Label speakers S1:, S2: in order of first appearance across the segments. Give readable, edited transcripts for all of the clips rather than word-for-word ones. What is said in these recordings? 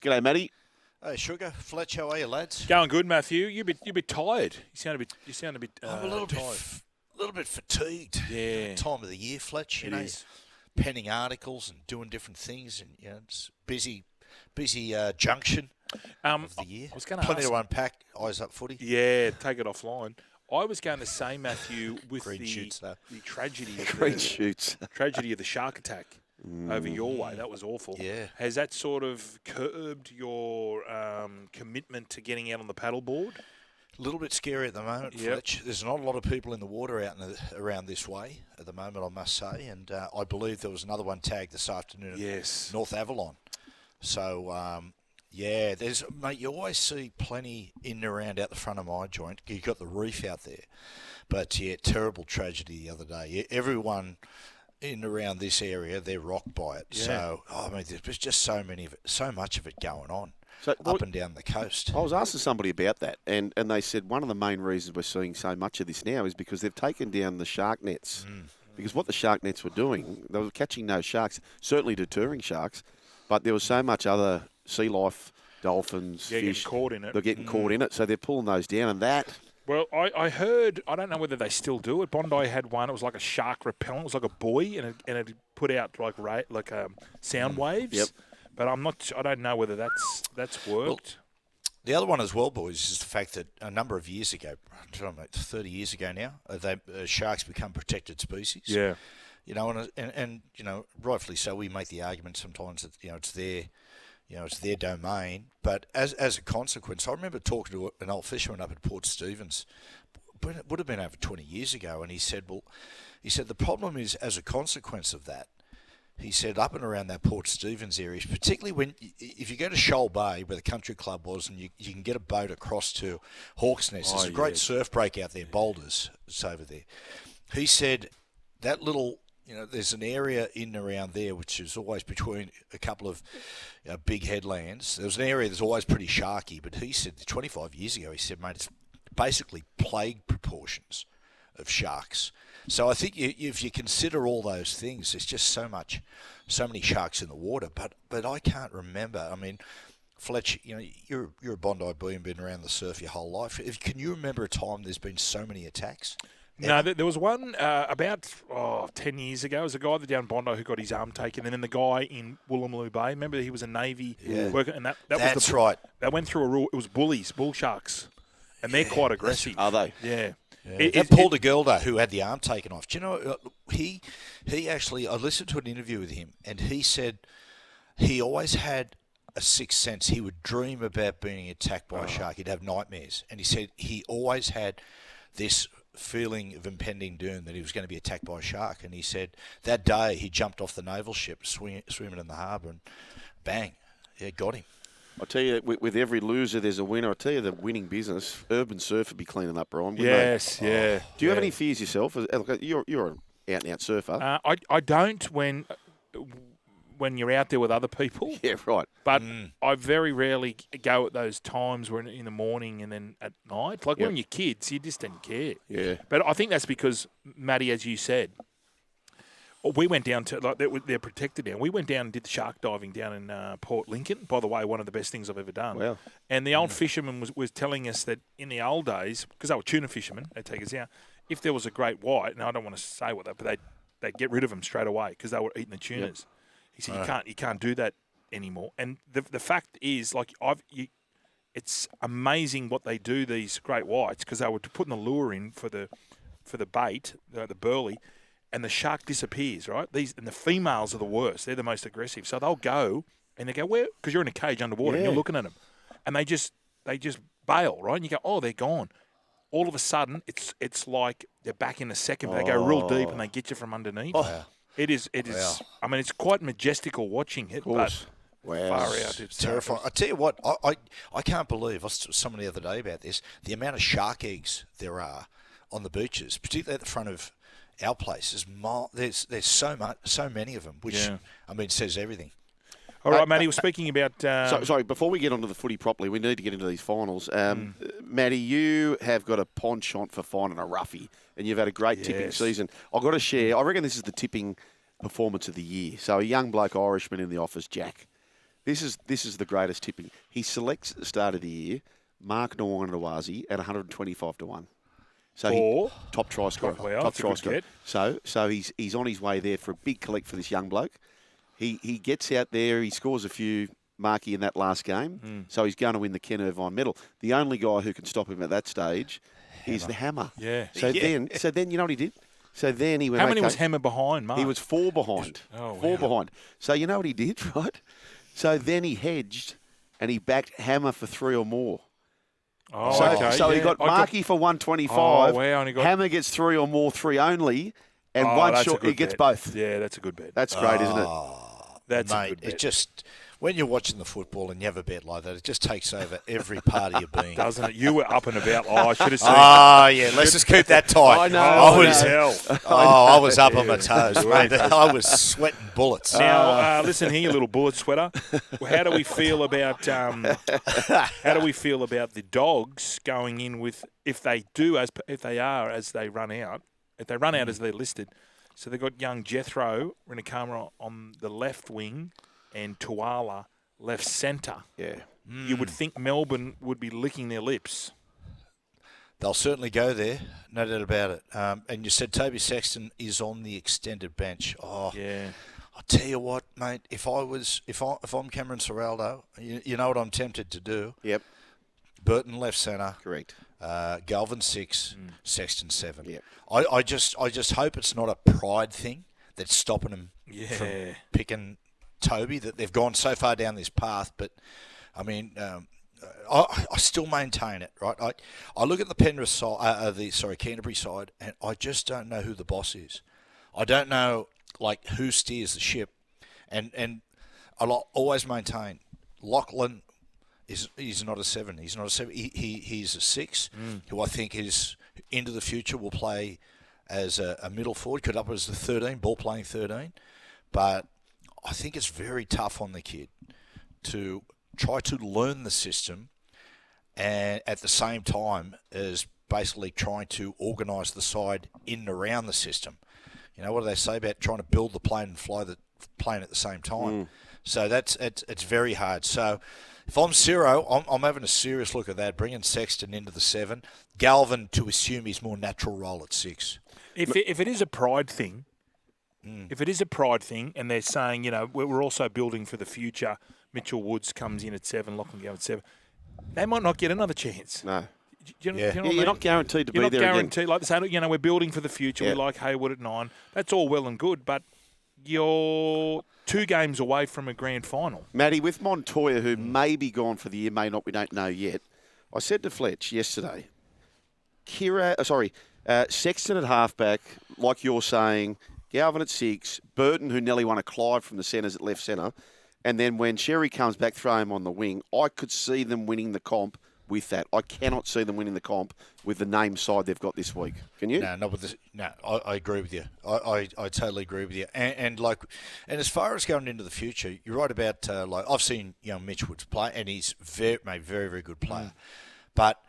S1: G'day, Matty.
S2: Hey, Sugar. Fletch, how are you, lads?
S3: Going good, Matthew. You're a bit tired. You sound a bit.
S2: I'm a little
S3: tired.
S2: bit fatigued.
S3: Yeah.
S2: Time of the year, Fletch. You know,
S3: is.
S2: penning articles and doing different things, and it's busy junction of the year.
S3: I was going to
S2: Plenty
S3: ask.
S2: to unpack. Eyes up, footy.
S3: Yeah, take it offline. I was going to say, Matthew, with
S2: Green
S3: the
S2: shoots, though.
S3: tragedy,
S1: Green shoots.
S3: tragedy of the shark attack over your way. That was awful.
S2: Yeah.
S3: Has that sort of curbed your commitment to getting out on the paddleboard?
S2: A little bit scary at the moment,
S3: Yep.
S2: Fletch. There's not a lot of people in the water out around this way at the moment, I must say. And I believe there was another one tagged this afternoon
S3: Yes.
S2: at North Avalon. So, yeah, mate, you always see plenty in and around out the front of my joint. You've got the reef out there. But, yeah, terrible tragedy the other day. Everyone in and around this area, they're rocked by it.
S3: Yeah.
S2: So, I mean, there's just so much of it going on.
S1: So,
S2: Up and down the coast.
S1: I was asking somebody about that, and they said one of the main reasons we're seeing so much of this now is because they've taken down the shark nets. Because what the shark nets were doing, they were catching no sharks, certainly deterring sharks, but there was so much other sea life, dolphins,
S3: Yeah,
S1: fish.
S3: getting caught in it.
S1: They're getting caught in it, so they're pulling those down, and that.
S3: Well, I heard, I don't know whether they still do it. Bondi had one. It was like a shark repellent. It was like a buoy, and it put out like sound waves.
S1: Yep.
S3: But I don't know whether that's worked.
S2: The other one as well, boys, is the fact that a number of years ago, 30 years ago now, sharks become protected species.
S3: Yeah.
S2: You know, and you know, rightfully so, we make the argument sometimes that it's their domain. But as a consequence, I remember talking to an old fisherman up at Port Stephens, but it would have been over 20 years ago, and he said the problem is, as a consequence of that, he said up and around that Port Stephens area, particularly if you go to Shoal Bay, where the country club was, and you can get a boat across to Hawke's Nest. There's a great surf break out there, Boulders. It's over there. He said that little, there's an area in and around there which is always between a couple of big headlands. There's an area that's always pretty sharky, but he said 25 years ago, he said, mate, it's basically plague proportions of sharks. So I think if you consider all those things, there's just so many sharks in the water. But I can't remember. I mean, Fletch, you're a Bondi boy and been around the surf your whole life. Can you remember a time there's been so many attacks?
S3: No, there was one about 10 years ago. There was a guy down Bondi who got his arm taken, and then the guy in Woolloomooloo Bay. Remember, he was a Navy worker, and
S2: that's right.
S3: That went through a rule. It was bull sharks, and they're quite aggressive.
S1: Are they?
S3: Yeah.
S2: Paul de Gelder, who had the arm taken off. Do you know, he actually, I listened to an interview with him, and he said he always had a sixth sense. He would dream about being attacked by a shark. He'd have nightmares. And he said he always had this feeling of impending doom that he was going to be attacked by a shark. And he said that day he jumped off the naval ship, swimming in the harbour, and bang, got him.
S1: I tell you, with every loser, there's a winner. I tell you, the winning business, urban surf would be cleaning up, Brian.
S3: Yes, yeah.
S1: Do you have any fears yourself? You're an out-and-out surfer.
S3: I don't when you're out there with other people.
S1: Yeah, right.
S3: But I very rarely go at those times when in the morning and then at night. Like when you're kids, you just didn't care.
S1: Yeah.
S3: But I think that's because, Matty, as you said, we went down to, they're protected now. We went down and did the shark diving down in Port Lincoln. By the way, one of the best things I've ever done.
S1: Wow.
S3: And the old fisherman was telling us that in the old days, because they were tuna fishermen, they'd take us out, if there was a great white, and I don't want to say what that, but they'd get rid of them straight away because they were eating the tunas. Yep. He said, you can't do that anymore. And the fact is, it's amazing what they do, these great whites, because they were putting the lure in for the bait, the burley, and the shark disappears, right? And the females are the worst. They're the most aggressive. So they'll go, and they go, where? Because you're in a cage underwater, and you're looking at them. And they just bail, right? And you go, oh, they're gone. All of a sudden, it's like they're back in a second. They go real deep, and they get you from underneath.
S2: Oh.
S3: It is.
S2: Wow.
S3: I mean, it's quite majestical watching it, but far out. It's
S2: terrifying. I tell you what, I can't believe, I was talking to someone the other day about this, the amount of shark eggs there are on the beaches, particularly at the front of our place. There's so many of them, which, I mean, says everything.
S3: All right, Matty, we're speaking about...
S1: sorry, before we get onto the footy properly, we need to get into these finals. Matty, you have got a penchant for finding a roughie, and you've had a great tipping season. I've got to share, I reckon this is the tipping performance of the year. So a young bloke Irishman in the office, Jack. This is the greatest tipping. He selects at the start of the year Mark Nawanganawazi at 125 to 1. So top try scorer.
S3: Wow,
S1: top try
S3: good
S1: scorer.
S3: get.
S1: So he's on his way there for a big collect for this young bloke. He gets out there, he scores a few marquee in that last game, so he's going to win the Ken Irvine medal. The only guy who can stop him at that stage is the Hammer.
S3: Yeah.
S1: So then you know what he did? So then he went.
S3: How many was Hammer behind, Mark?
S1: He was 4 behind. Four behind. So you know what he did, right? So then he hedged and he backed Hammer for 3 or more.
S3: Oh,
S1: so,
S3: okay.
S1: So he got Markey for 125.
S3: Oh, wow. And he got...
S1: Hammer gets 3 or more, 3 only, and one short. He gets
S3: bet.
S1: both.
S3: Yeah, that's a good bet.
S1: That's great, isn't it?
S3: That's
S2: mate,
S3: a good bet.
S2: it just, when you're watching the football and you have a bet like that, it just takes over every part of your being.
S3: Doesn't it? You were up and about. Oh, I should have seen
S2: yeah, let's just keep that tight.
S1: I know.
S2: I was up on my toes, mate. I was sweating bullets.
S3: Now, listen here, you little bullet sweater. How do we feel about the Dogs going in with if they run out as they're listed? So they've got young Jethro Rinakama on the left wing and Tuala left centre.
S1: Yeah.
S3: You would think Melbourne would be licking their lips.
S2: They'll certainly go there, no doubt about it. And you said Toby Sexton is on the extended bench. Oh,
S3: yeah.
S2: I'll tell you what, mate. If I'm Cameron Ciraldo, you know what I'm tempted to do.
S1: Yep.
S2: Burton left centre.
S1: Correct.
S2: Galvin 6, Sexton 7.
S1: Yep.
S2: I just hope it's not a pride thing that's stopping them from picking Toby. That they've gone so far down this path, but I mean, I still maintain it. Right, I look at the Penrith side, Canterbury side, and I just don't know who the boss is. I don't know who steers the ship, and I'll always maintain Lachlan. He's not a 7. He's not a 7. He's a 6, who I think is into the future will play as a middle forward, could up as the 13, ball playing 13. But I think it's very tough on the kid to try to learn the system and at the same time as basically trying to organise the side in and around the system. You know, what do they say about trying to build the plane and fly the plane at the same time? So it's very hard. So if I'm Ciro, I'm having a serious look at that, bringing Sexton into the 7, Galvin to assume his more natural role at 6.
S3: If it is a pride thing, and they're saying, you know, we're also building for the future, Mitchell Woods comes in at 7, Lachlan go at 7, they might not get another chance.
S1: No.
S3: Do you know what I mean?
S1: You're not guaranteed to be there again.
S3: You're not guaranteed. Like they say, you know, we're building for the future.
S1: Yeah.
S3: We like Hayward at 9. That's all well and good, but you're 2 games away from a grand final.
S1: Matty, with Montoya, who may be gone for the year, may not, we don't know yet. I said to Fletch yesterday, Sexton at halfback, like you're saying, Galvin at 6, Burton, who nearly won a Clive from the centres at left centre, and then when Sherry comes back, throw him on the wing. I could see them winning the comp with that. I cannot see them winning the comp with the name side they've got this week. Can you?
S2: No, not with this. No, I agree with you. I totally agree with you. And as far as going into the future, you're right about I've seen young Mitch Woods play, and he's very, very good player. But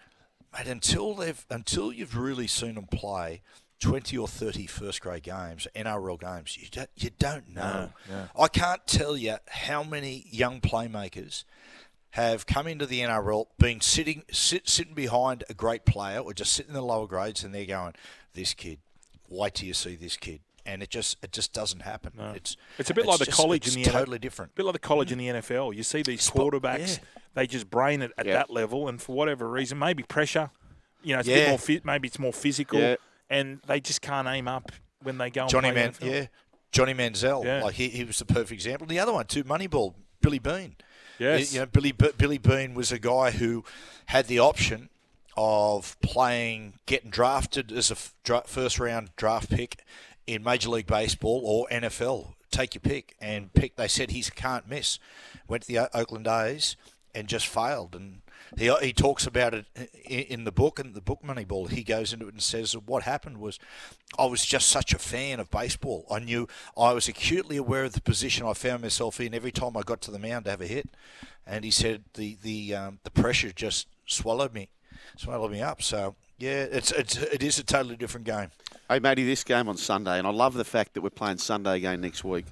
S2: mate, until you've really seen him play 20 or 30 first-grade games, NRL games, you don't know.
S3: No.
S2: I can't tell you how many young playmakers have come into the NRL, been sitting behind a great player or just sitting in the lower grades, and they're going, this kid, wait till you see this kid. And it just doesn't happen.
S3: No. It's a bit like the college in the NFL.
S2: Totally different.
S3: A bit like the college in the NFL. You see these quarterbacks, they just brain it at that level, and for whatever reason, maybe pressure, you know, it's a bit more maybe it's more physical, and they just can't aim up when they go and play NFL.
S2: Johnny Manziel, he was the perfect example. The other one too, Moneyball, Billy Bean.
S3: Yes.
S2: You know, Billy Bean was a guy who had the option of getting drafted as a first-round draft pick in Major League Baseball or NFL. Take your pick. And they said he can't miss. Went to the Oakland A's and just failed. And he talks about it in the book, and the book Moneyball, he goes into it and says what happened was I was just such a fan of baseball. I was acutely aware of the position I found myself in every time I got to the mound to have a hit. And he said the pressure just swallowed me up. So yeah, it is a totally different game.
S1: Hey, Matty, this game on Sunday, and I love the fact that we're playing Sunday again next week.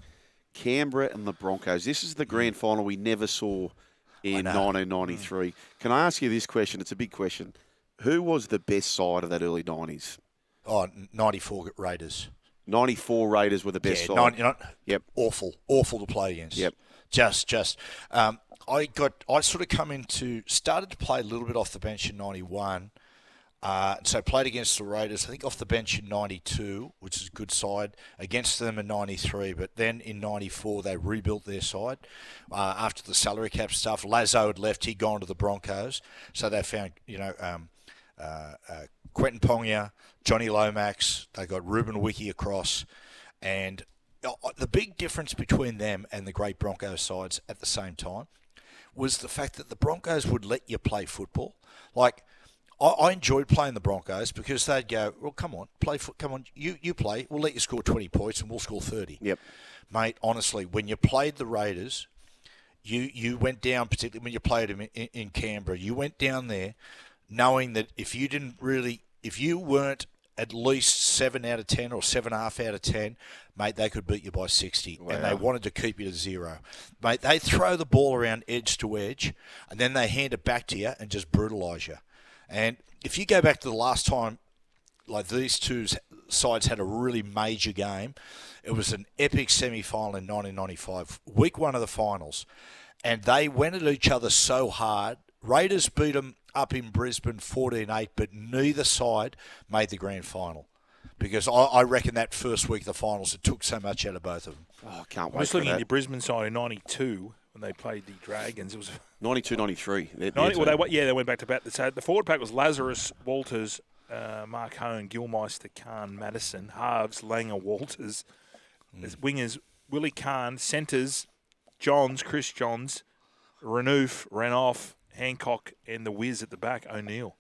S1: Canberra and the Broncos. This is the grand final we never saw in 1993. Can I ask you this question? It's a big question. Who was the best side of that early 90s?
S2: Oh, 94 Raiders.
S1: 94 Raiders were the best side. Yep.
S2: Awful to play against.
S1: Yep.
S2: I sort of started to play a little bit off the bench in 91. So played against the Raiders, I think off the bench in 92, which is a good side, against them in 93. But then in 94, they rebuilt their side after the salary cap stuff. Lazo had left, he'd gone to the Broncos. So they found, Quentin Pongia, Johnny Lomax, they got Ruben Wiki across. And the big difference between them and the great Broncos sides at the same time was the fact that the Broncos would let you play football. Like, I enjoyed playing the Broncos because they'd go, well, come on, you play. We'll let you score 20 points and we'll score 30.
S1: Yep.
S2: Mate, honestly, when you played the Raiders, you went down, particularly when you played them in Canberra, you went down there knowing that if you weren't at least 7 out of 10 or 7.5 out of 10, mate, they could beat you by 60. Wow. And they wanted to keep you to 0. Mate, they throw the ball around edge to edge and then they hand it back to you and just brutalise you. And if you go back to the last time, like these two sides had a really major game, it was an epic semi-final in 1995, week 1 of the finals. And they went at each other so hard. Raiders beat them up in Brisbane 14-8, but neither side made the grand final. Because I reckon that first week of the finals, it took so much out of both of them.
S1: Oh, I can't wait.
S3: I was looking at the Brisbane side in 92 when they played the Dragons. It was
S1: 92, 93.
S3: They went back to back. So the forward pack was Lazarus, Walters, Mark Hone, Gilmeister, Khan, Madison, halves, Langer, Walters. There's wingers, Willie Khan, centres, Johns, Chris Johns, Renouf, Renoff, Hancock, and the whiz at the back, O'Neill.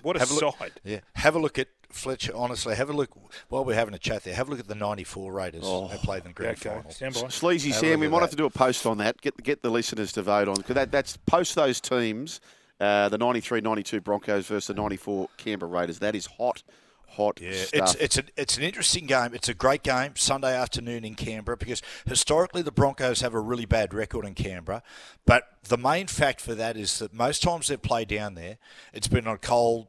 S3: What a side.
S2: Yeah. Have a look at Fletcher, honestly. Have a look, while we're having a chat there, have a look at the 94 Raiders who played in the grand final.
S1: Sleazy Sam, we might have to do a post on that. Get the listeners to vote on, because that's post those teams, the 93-92 Broncos versus the 94 Canberra Raiders. That is hot stuff.
S2: It's an interesting game. It's a great game, Sunday afternoon in Canberra, because historically the Broncos have a really bad record in Canberra. But the main fact for that is that most times they've played down there, it's been on cold,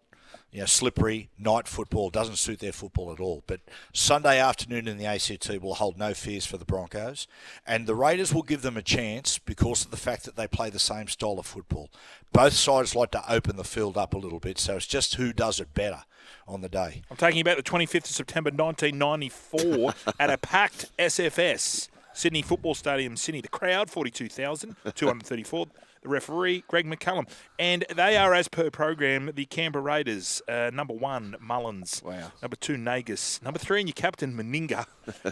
S2: slippery night football. Doesn't suit their football at all. But Sunday afternoon in the ACT will hold no fears for the Broncos. And the Raiders will give them a chance because of the fact that they play the same style of football. Both sides like to open the field up a little bit, so it's just who does it better on the day. I'm
S3: talking about the 25th of September 1994 at a packed SFS, Sydney Football Stadium, Sydney. The crowd, 42,234. The referee, Greg McCallum. And they are, as per program, the Canberra Raiders. Number 1, Mullins.
S1: Wow.
S3: Number 2, Nagus. Number 3, and your captain, Meninga.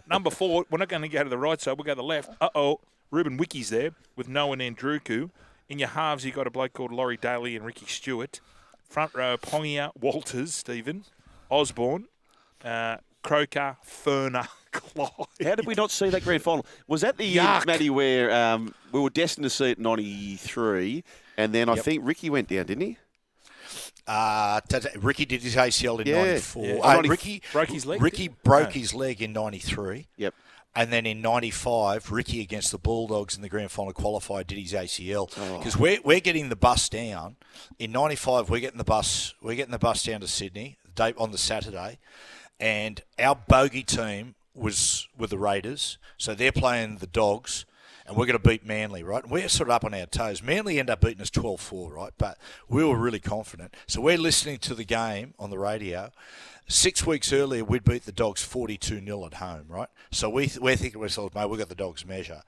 S3: Number 4, we're not going to go to the right side, we'll go to the left. Ruben Wiki's there with Noah Nandruku. In your halves, you've got a bloke called Laurie Daly and Ricky Stewart. Front row, Pongia, Walters, Stephen, Osborne, Croker, Ferner, Clyde.
S1: How did we not see that grand final? Was that the year, Matty, where we were destined to see it in 93, and then I think Ricky went down, didn't he?
S2: Ricky did his ACL in 94.
S3: Yeah. Ricky broke his leg.
S2: Ricky broke his leg in 93.
S1: Yep.
S2: And then in 95, Ricky against the Bulldogs in the grand final qualifier did his ACL. Because we're getting the bus down. In 95, we're getting the bus down to Sydney on the Saturday. And our bogey team was with the Raiders. So they're playing the Dogs. And we're going to beat Manly, right? And we're sort of up on our toes. Manly ended up beating us 12-4, right? But we were really confident. So we're listening to the game on the radio. 6 weeks earlier, we'd beat the Dogs 42-0 at home, right? So we're thinking to ourselves, mate, we've got the Dogs measure.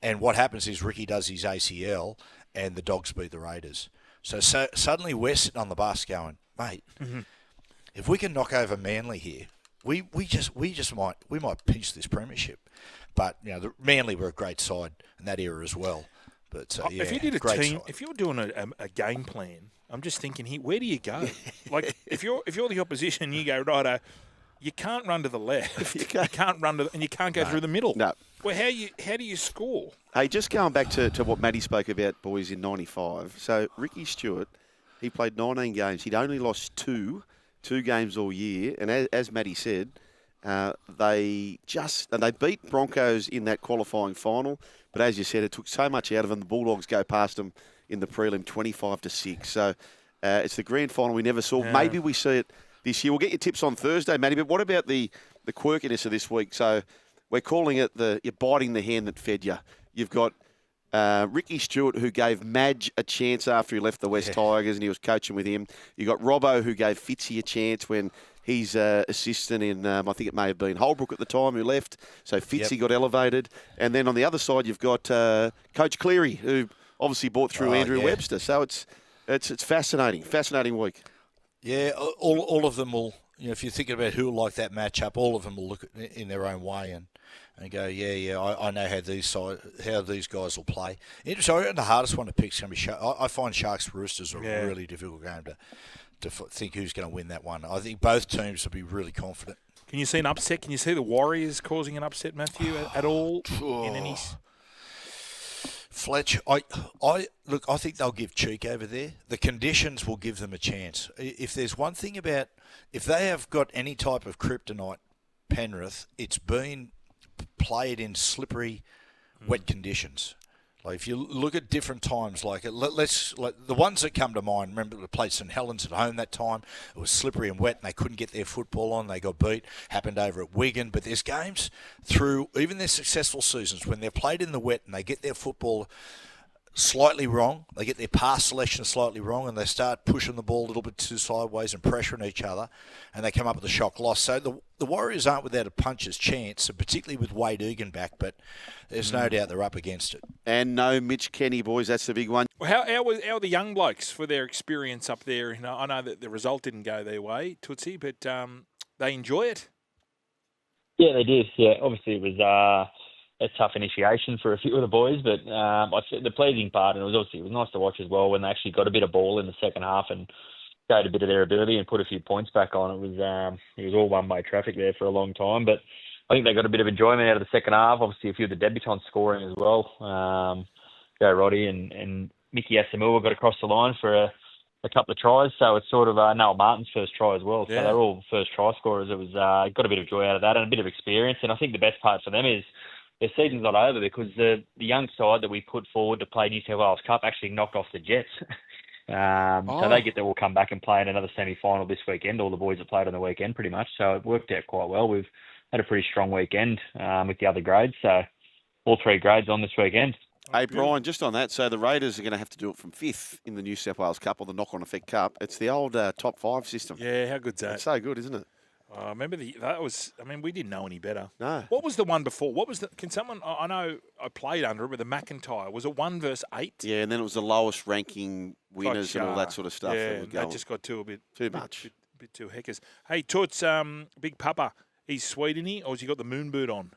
S2: And what happens is Ricky does his ACL and the Dogs beat the Raiders. So suddenly we're sitting on the bus going, mate, if we can knock over Manly here, we might pinch this premiership. But the Manly were a great side in that era as well. But
S3: if you did a team, if you were doing a game plan, I'm just thinking here, where do you go? Like if you're the opposition, you go righto. You can't run to the left. You can't run and you can't go through the middle.
S1: No.
S3: Well, how do you score?
S1: Hey, just going back to what Matty spoke about, boys, in 95. So Ricky Stewart, he played 19 games. He'd only lost two games all year. And as Matty said, They beat Broncos in that qualifying final, but as you said, it took so much out of them. The Bulldogs go past them in the prelim 25-6. So it's the grand final we never saw.
S3: Yeah.
S1: Maybe we see it this year. We'll get your tips on Thursday, Matty. But what about the quirkiness of this week? So we're calling it you're biting the hand that fed you. You've got Ricky Stewart, who gave Madge a chance after he left the West Tigers and he was coaching with him. You got Robbo, who gave Fitzy a chance when he's assistant in, I think it may have been Holbrook at the time, who left. So Fitzy got elevated. And then on the other side, you've got Coach Cleary, who obviously brought through Andrew Webster. So it's fascinating week.
S2: Yeah, all of them will, if you're thinking about who will like that matchup, all of them will look in their own way and go, I know how these guys will play. So I reckon the hardest one to pick is going to be I find Sharks Roosters a really difficult game to think who's going to win that one. I think both teams will be really confident.
S3: Can you see an upset? Can you see the Warriors causing an upset, Matthew, at all in any?
S2: Fletch, I think they'll give cheek over there. The conditions will give them a chance. If there's one thing about, if they have got any type of kryptonite, Penrith, it's been played in slippery, wet conditions. Like if you look at different times, the ones that come to mind. Remember, they played St Helens at home that time. It was slippery and wet, and they couldn't get their football on. They got beat. Happened over at Wigan. But there's games through even their successful seasons when they're played in the wet and they get their football slightly wrong. They get their pass selection slightly wrong, and they start pushing the ball a little bit too sideways and pressuring each other, and they come up with a shock loss. So the Warriors aren't without a puncher's chance, and particularly with Wade Egan back, but there's no doubt they're up against it. And
S1: no Mitch Kenny, boys. That's the big one.
S3: Well, how are the young blokes for their experience up there? I know that the result didn't go their way, Tootsie, but they enjoy it?
S4: Yeah, they did. Yeah, obviously it was a tough initiation for a few of the boys, but the pleasing part, and it was nice to watch as well when they actually got a bit of ball in the second half and showed a bit of their ability and put a few points back on. It was all one-way traffic there for a long time, but I think they got a bit of enjoyment out of the second half. Obviously, a few of the debutants scoring as well. Joe Roddy and Mickey Asamoah got across the line for a couple of tries, so it's sort of Noel Martin's first try as well. So they're all first try scorers. It was got a bit of joy out of that and a bit of experience, and I think the best part for them is their season's not over because the young side that we put forward to play New South Wales Cup actually knocked off the Jets. So they get to all come back and play in another semi-final this weekend, all the boys that played on the weekend pretty much. So it worked out quite well. We've had a pretty strong weekend with the other grades. So all three grades on this weekend.
S1: Hey, Brian, just on that, so the Raiders are going to have to do it from 5th in the New South Wales Cup or the Knock-On Effect Cup. It's the old top 5 system.
S3: Yeah, how good's that?
S1: It's so good, isn't it?
S3: Remember that was. I mean, we didn't know any better.
S1: No.
S3: What was the one before? What was the? Can someone? I know I played under it with the McIntyre. Was it 1 versus 8?
S1: Yeah, and then it was the lowest ranking winners and all that sort of stuff.
S3: Yeah, that just got too much. Bit too heckers. Hey, Toots, Big Papa, he's sweet, isn't he? Or has he got the moon boot on?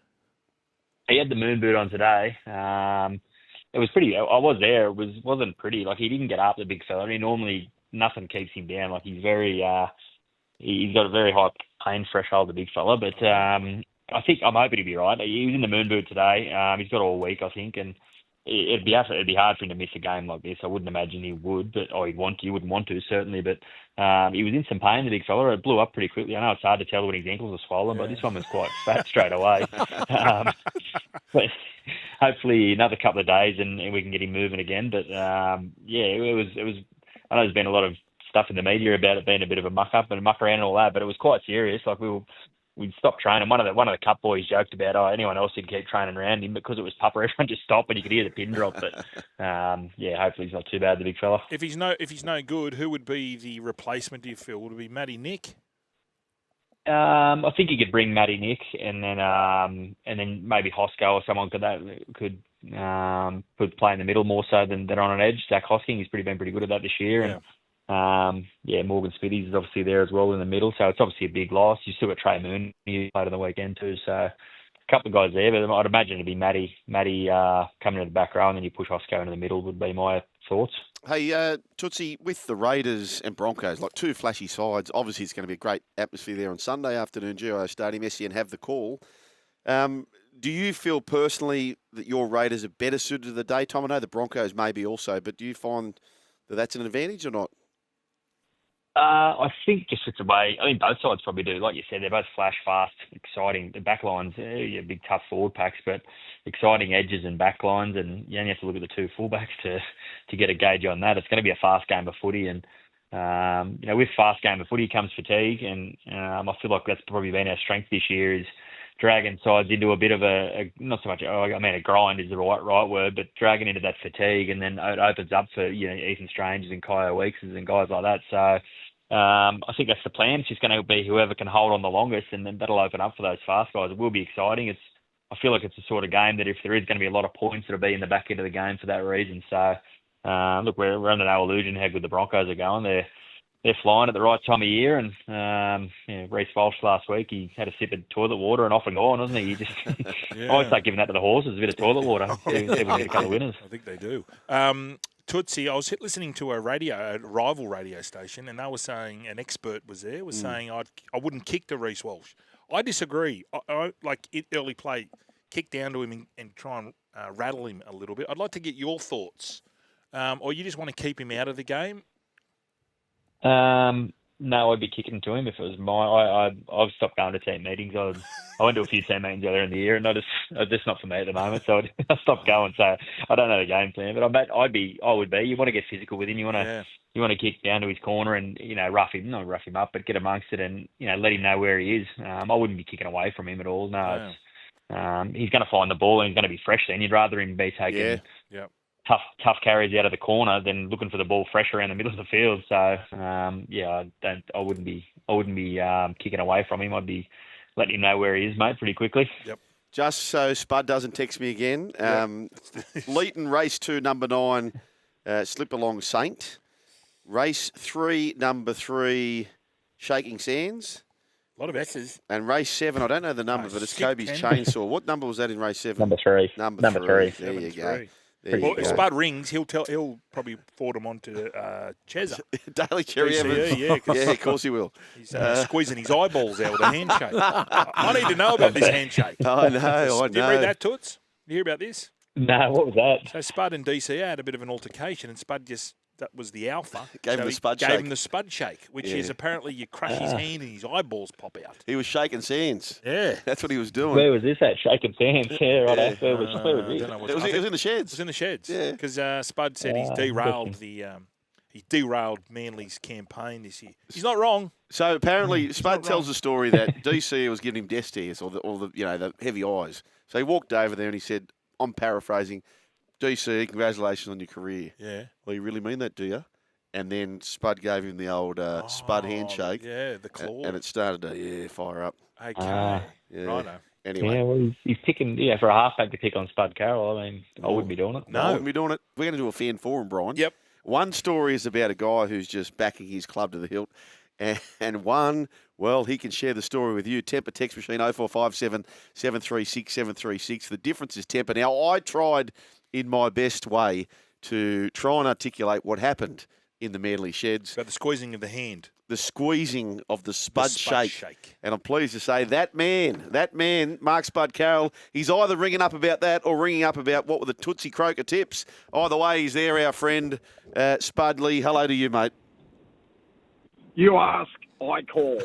S4: He had the moon boot on today. It was pretty. I was there. It wasn't pretty. Like he didn't get up, the big fella. I mean, normally nothing keeps him down. Like he's very. He's got a very high pain threshold, the big fella, but I think I'm hoping to be right. He was in the moon boot today. He's got all week, I think, and it'd be hard for him to miss a game like this. I wouldn't imagine he would, he wouldn't want to certainly. But he was in some pain, the big fella. It blew up pretty quickly. I know it's hard to tell when his ankles are swollen, but this one was quite fat straight away. But hopefully another couple of days and we can get him moving again. But it was. I know there's been a lot of stuff in the media about it being a bit of a muck up and a muck around and all that, but it was quite serious. Like we'd stopped training. One of the cup boys joked about anyone else would keep training around him because it was pupper. Everyone just stopped and you could hear the pin drop. But hopefully he's not too bad, the big fella.
S3: If he's no good, who would be the replacement? Do you feel would it be Matty Nick?
S4: I think you could bring Matty Nick and then maybe Hosco or someone could play in the middle more so than on an edge. Zach Hosking, he's been pretty good at that this year.
S3: Yeah.
S4: And Morgan Spitties is obviously there as well in the middle, so it's obviously a big loss. You still got Trey Moon, he played on the weekend too, so a couple of guys there, but I'd imagine it'd be Matty coming in the back row and then you push Hosco into the middle would be my thoughts.
S1: Hey, Tootsie, with the Raiders and Broncos, like two flashy sides, obviously it's going to be a great atmosphere there on Sunday afternoon, GIO Stadium, SEN have the call. Do you feel personally that your Raiders are better suited to the daytime? I know the Broncos maybe also, but do you find that that's an advantage or not?
S4: I think just it's a way. I mean, both sides probably do. Like you said, they're both flash fast, exciting. The backlines, big tough forward packs, but exciting edges and backlines. And you only have to look at the two fullbacks to get a gauge on that. It's going to be a fast game of footy, and with fast game of footy comes fatigue. And I feel like that's probably been our strength this year is dragging sides into a bit of a not so much. A grind is the right word, but dragging into that fatigue, and then it opens up for Ethan Strangers and Kyle Weekses and guys like that. So. I think that's the plan. It's just going to be whoever can hold on the longest, and then that'll open up for those fast guys. It will be exciting. I feel like it's the sort of game that if there is going to be a lot of points, it'll be in the back end of the game for that reason. So, look, we're under no illusion how good the Broncos are going. They're flying at the right time of year, and Reece Walsh last week, he had a sip of toilet water and off and gone, wasn't he? I always start giving that to the horses, a bit of toilet water. See if we get a couple of winners.
S3: I think they do. Tootsie, I was listening to a rival radio station, and they were saying, an expert was there, saying I wouldn't kick to Reece Walsh. I disagree. I like early play, kick down to him and try and rattle him a little bit. I'd like to get your thoughts. Or you just want to keep him out of the game?
S4: No, I'd be kicking to him if it was I've stopped going to team meetings. I went to a few team meetings earlier in the year, and it's just not for me at the moment. So I stopped going. So I don't know the game plan, but I would be. You want to get physical with him. You want to kick down to his corner and not rough him up, but get amongst it and let him know where he is. I wouldn't be kicking away from him at all. No, he's going to find the ball and he's going to be fresh. Then you'd rather him be taking. Tough carries out of the corner than looking for the ball fresh around the middle of the field. So I wouldn't be kicking away from him. I'd be letting him know where he is, mate, pretty quickly.
S1: Yep. Just so Spud doesn't text me again. Leeton race 2, number 9, slip along Saint. Race 3, number 3, Shaking Sands.
S3: A lot of S's.
S1: And race 7, I don't know the number, but it's Kobe's Chainsaw. What number was that in race 7?
S4: Number 3.
S1: Number 3. There you go.
S3: Well, if Spud rings, he'll probably forward him on to Chezza.
S1: Daly Cherry-Evans.
S3: Yeah,
S1: of course he will.
S3: He's squeezing his eyeballs out with a handshake. I need to know about this handshake.
S1: I know.
S3: Did you read that, Toots? Did you hear about this?
S4: No, what was that?
S3: So Spud and DCE had a bit of an altercation, and Spud that was the alpha.
S1: Gave him the Spud shake,
S3: which is apparently you crush his hand and his eyeballs pop out.
S1: He was shaking sands.
S3: Yeah.
S1: That's what he was doing.
S4: Where was this at? Shaking sands. Yeah, right. Where was it?
S1: It was in the sheds.
S3: It was in the sheds.
S1: Yeah.
S3: Because Spud said he's derailed he derailed Manly's campaign this year. He's not wrong.
S1: So apparently Spud tells the story that DC was giving him death stares or the heavy eyes. So he walked over there and he said, I'm paraphrasing, DC, congratulations on your career.
S3: Yeah.
S1: Well, you really mean that, do you? And then Spud gave him the old Spud handshake.
S3: Yeah, the claw.
S1: And it started to, fire up.
S3: Okay.
S1: Righto. Anyway.
S4: Yeah, well, he's picking, for a halfback to pick on Spud Carroll. I mean, I wouldn't be doing it.
S1: No, I wouldn't be doing it. We're going to do a fan forum, Brian.
S3: Yep.
S1: One story is about a guy who's just backing his club to the hilt. And one, well, he can share the story with you. Temper text machine 0457 736 736. The difference is temper. Now, I tried in my best way to try and articulate what happened in the Manly sheds.
S3: About the squeezing of the hand.
S1: The squeezing of the Spud shake. And I'm pleased to say that man, Mark Spud Carroll, he's either ringing up about that or ringing up about what were the Tootsie Croker tips. Either way, he's there, our friend Spud Lee. Hello to you, mate.
S5: You ask, I call.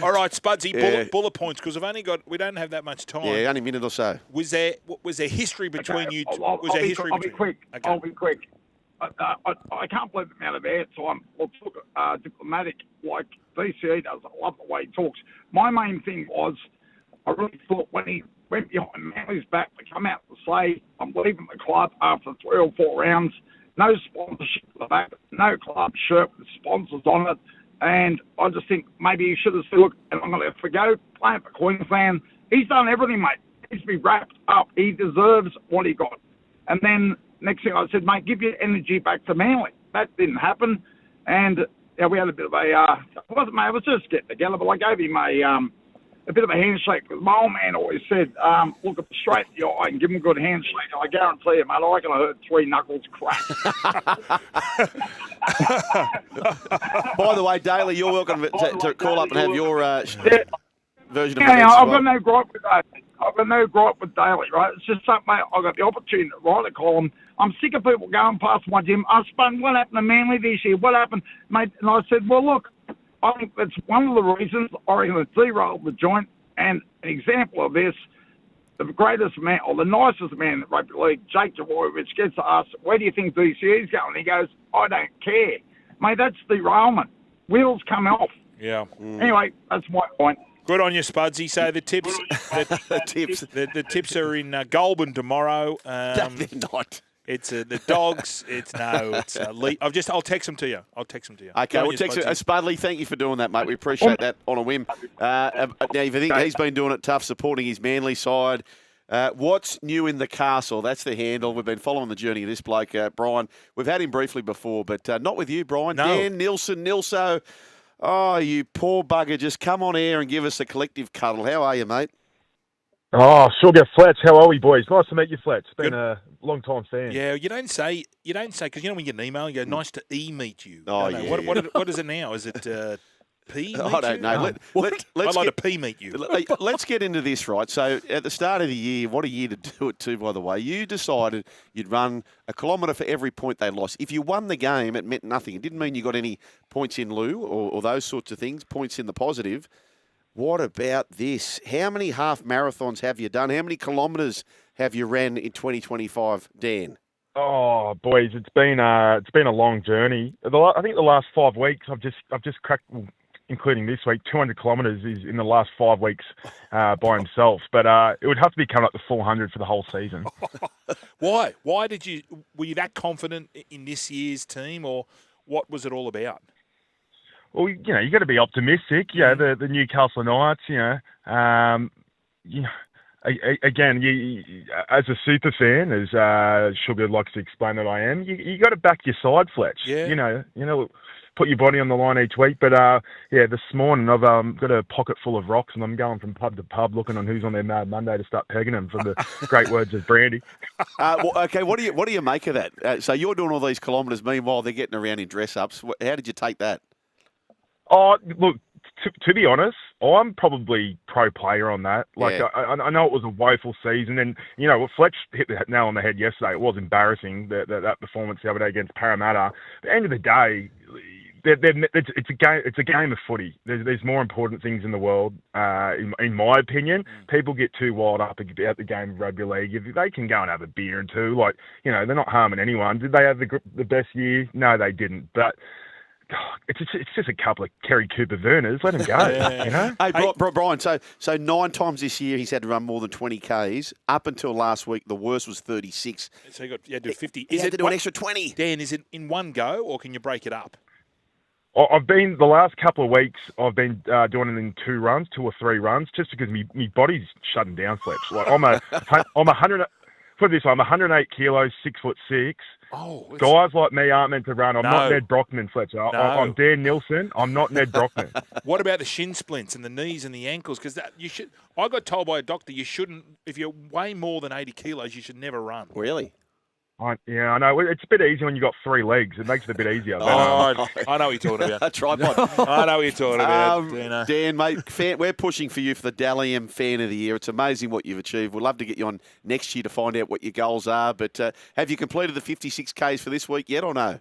S3: All right, Spudsy, bullet points, because we don't have that much time.
S1: Yeah, only a minute or so.
S3: Was there history between you?
S5: I'll be quick.
S3: Okay.
S5: I'll be quick. I can't believe the amount of airtime or diplomatic like DCE does. I love the way he talks. My main thing was, I really thought when he went behind Manly's back to come out and say, I'm leaving the club after 3 or 4 rounds, no sponsorship at the back, no club shirt with sponsors on it, and I just think maybe he should have said, look, and I'm going to forgo playing for Queensland. He's done everything, mate. He needs to be wrapped up. He deserves what he got. And then next thing I said, mate, give your energy back to Manly. That didn't happen. And we had a bit of it was just getting together, but I gave him a bit of a handshake. My old man always said, look him straight in the eye and give him a good handshake. And I guarantee you, mate, I reckon I heard 3 knuckles crack.
S1: By the way, Daly, you're welcome to call up and have your version of
S5: I've
S1: events.
S5: got no gripe with that. I've got no gripe with Daly, right? It's just something, mate, I got the opportunity to write a column. I'm sick of people going past my gym. I spun, what happened to Manly this year? What happened, mate? And I said, well, look, I think that's one of the reasons I reckon it's derailed the joint. And an example of this, the greatest man, or the nicest man in the rugby league, Jake Jaworovich, gets to ask, where do you think DCE is going? He goes, I don't care. Mate, that's derailment. Wheels come off.
S3: Yeah.
S5: Anyway, that's my point.
S3: Good on you, Spudsy. So the tips, the tips are in Goulburn tomorrow.
S1: They're not.
S3: It's the Dogs. It's I'll text them to you.
S1: Okay, we'll text you. Spudley, thank you for doing that, mate. We appreciate that on a whim. Now, if you think he's been doing it tough, supporting his Manly side, what's new in the castle? That's the handle. We've been following the journey of this bloke, Brian. We've had him briefly before, but not with you, Brian.
S3: No.
S1: Dan, Nilso. Oh, you poor bugger. Just come on air and give us a collective cuddle. How are you, mate?
S6: Oh, Sugar Fletch, how are we, boys? Nice to meet you, Fletch. Been a long-time fan.
S3: Yeah, you don't say, because when you get an email, you go, nice to meet you.
S1: Oh,
S3: no.
S1: yeah.
S3: What is it now? Is it P meet
S1: I don't know.
S3: I'd like to P meet you.
S1: Let's get into this, right? So at the start of the year, what a year to do it too, by the way. You decided you'd run a kilometre for every point they lost. If you won the game, it meant nothing. It didn't mean you got any points in lieu or those sorts of things, points in the positive. What about this? How many half marathons have you done? How many kilometres have you ran in 2025, Dan?
S6: Oh, boys, it's been a long journey. I think the last 5 weeks, I've just cracked, including this week, 200 kilometres is in the last 5 weeks by himself. But it would have to be coming up to 400 for the whole season.
S3: Why? Were you that confident in this year's team, or what was it all about?
S6: Well, you got to be optimistic. Yeah, the Newcastle Knights. Again, as a super fan, as Sugar likes to explain that I am, you got to back your side, Fletch.
S3: Yeah.
S6: Put your body on the line each week. But this morning I've got a pocket full of rocks, and I'm going from pub to pub looking on who's on their Mad Monday to start pegging them from the great words of Brandy.
S1: Okay, what do you make of that? So you're doing all these kilometres, meanwhile they're getting around in dress ups. How did you take that?
S6: Oh, look, to be honest, I'm probably pro player on that. Like,
S1: Yeah.
S6: I know it was a woeful season, and, Fletch hit the nail on the head yesterday. It was embarrassing, that performance the other day against Parramatta. At the end of the day, it's a game of footy. There's more important things in the world, in my opinion. People get too wild up about the game of rugby league. If they can go and have a beer and two, they're not harming anyone. Did they have the best year? No, they didn't. But it's just a couple of Kerry Cooper Verners. Let him go.
S1: Hey, Brian, so 9 times this year he's had to run more than 20 Ks. Up until last week, the worst was 36.
S3: So you had to do 50.
S1: He had to do an extra 20.
S3: Dan, is it in one go, or can you break it up?
S6: The last couple of weeks, I've been doing it in 2 or 3 runs, just because my body's shutting down, Fletch. Like I'm 100. Put it this way, I'm 108 kilos, 6'6".
S3: Oh,
S6: guys like me aren't meant to run. I'm
S3: No.
S6: not Ned Brockman, Fletcher.
S3: No.
S6: I'm Dan Nillson. I'm not Ned Brockman.
S3: What about the shin splints and the knees and the ankles? Because I got told by a doctor you shouldn't. If you weigh more than 80 kilos, you should never run.
S1: Really?
S6: I know. It's a bit easier when you've got 3 legs. It makes it a bit easier.
S3: I know what you're talking about.
S1: A tripod.
S3: I know what you're talking about.
S1: Dan, mate, we're pushing for you for the Daly M Fan of the Year. It's amazing what you've achieved. We'd love to get you on next year to find out what your goals are. But have you completed the 56 Ks for this week yet or no?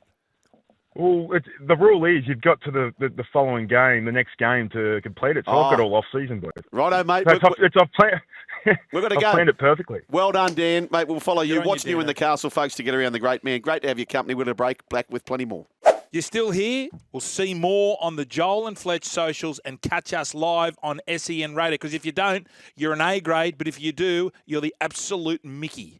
S6: Well, the rule is you've got to the following game, the next game, to complete it. So I've got all off-season, boys.
S1: Righto, mate.
S6: We've
S1: got to go.
S6: I've planned it perfectly.
S1: Well done, Dan. Mate, we'll follow you.
S3: Good on
S1: What's
S3: you,
S1: new
S3: Dan.
S1: in the castle, folks, to get around the great man. Great to have your company. We'll break back with plenty more.
S3: You're still here? We'll see more on the Joel and Fletch socials and catch us live on SEN Radio. Because if you don't, you're an A grade. But if you do, you're the absolute Mickey.